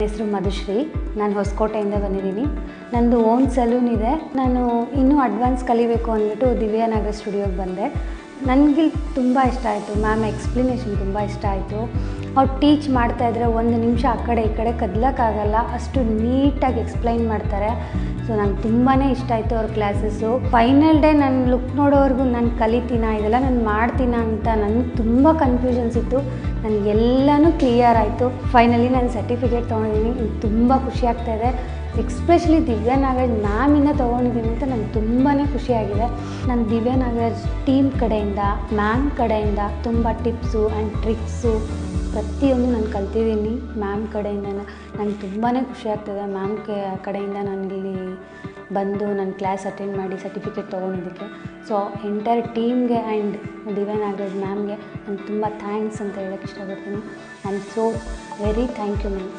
ಹೆಸರು ಮಧುಶ್ರೀ. ನಾನು ಹೊಸಕೋಟೆಯಿಂದ ಬಂದಿದ್ದೀನಿ. ನಂದು ಓನ್ ಸಲೂನ್ ಇದೆ. ನಾನು ಇನ್ನೂ ಅಡ್ವಾನ್ಸ್ ಕಲಿಬೇಕು ಅಂದ್ಬಿಟ್ಟು ದಿವ್ಯಾನಗರ್ ಸ್ಟುಡಿಯೋಗೆ ಬಂದೆ. ನನಗೆ ತುಂಬ ಇಷ್ಟ ಆಯಿತು. ಮ್ಯಾಮ್ ಎಕ್ಸ್ಪ್ಲನೇಷನ್ ತುಂಬ ಇಷ್ಟ ಆಯಿತು. ಅವ್ರು ಟೀಚ್ ಮಾಡ್ತಾಯಿದ್ರೆ ಒಂದು ನಿಮಿಷ ಆ ಕಡೆ ಈ ಕಡೆ ಕದಲಕ್ಕಾಗಲ್ಲ, ಅಷ್ಟು ನೀಟಾಗಿ ಎಕ್ಸ್ಪ್ಲೈನ್ ಮಾಡ್ತಾರೆ. ಸೊ ನಂಗೆ ತುಂಬಾ ಇಷ್ಟ ಆಯಿತು ಅವ್ರ ಕ್ಲಾಸಸ್ಸು. ಫೈನಲ್ ಡೇ ನನ್ನ ಲುಕ್ ನೋಡೋವರೆಗೂ ನಾನು ಕಲಿತೀನ, ಇದೆಲ್ಲ ನಾನು ಮಾಡ್ತೀನ ಅಂತ ನನಗೆ ತುಂಬ ಕನ್ಫ್ಯೂಷನ್ಸ್ ಇತ್ತು. ನನಗೆಲ್ಲನೂ ಕ್ಲಿಯರ್ ಆಯಿತು. ಫೈನಲಿ ನಾನು ಸರ್ಟಿಫಿಕೇಟ್ ತೊಗೊಂಡಿದ್ದೀನಿ. ತುಂಬ ಖುಷಿ ಆಗ್ತಾಯಿದೆ. ಎಕ್ಸ್ಪೆಷಲಿ ದಿವ್ಯಾನಗರ್ ಮ್ಯಾಮಿಂದ ತೊಗೊಂಡಿದ್ದೀನಿ ಅಂತ ನಂಗೆ ತುಂಬಾ ಖುಷಿಯಾಗಿದೆ. ನಾನು ದಿವ್ಯಾನಗರ್ ಟೀಮ್ ಕಡೆಯಿಂದ, ಮ್ಯಾಮ್ ಕಡೆಯಿಂದ ತುಂಬ ಟಿಪ್ಸು ಆ್ಯಂಡ್ ಟ್ರಿಕ್ಸು ಪ್ರತಿಯೊಂದು ನಾನು ಕಲ್ತಿದ್ದೀನಿ. ಮ್ಯಾಮ್ ಕಡೆಯಿಂದ ನಂಗೆ ತುಂಬಾ ಖುಷಿ ಆಗ್ತದೆ. ಮ್ಯಾಮ್ ಕಡೆಯಿಂದ ನಾನು ಇಲ್ಲಿ ಬಂದು ನನ್ನ ಕ್ಲಾಸ್ ಅಟೆಂಡ್ ಮಾಡಿ ಸರ್ಟಿಫಿಕೇಟ್ ತೊಗೊಂಡಿದ್ದಕ್ಕೆ. ಸೊ ಎಂಟೈರ್ ಟೀಮ್ಗೆ ಆ್ಯಂಡ್ ದಿವ್ಯಾನಗರ್ ಮ್ಯಾಮ್ಗೆ ನಾನು ತುಂಬ ಥ್ಯಾಂಕ್ಸ್ ಅಂತ ಹೇಳೋಕ್ಕೆ ಇಷ್ಟಪಡ್ತೀನಿ. I am so very thank you ma'am.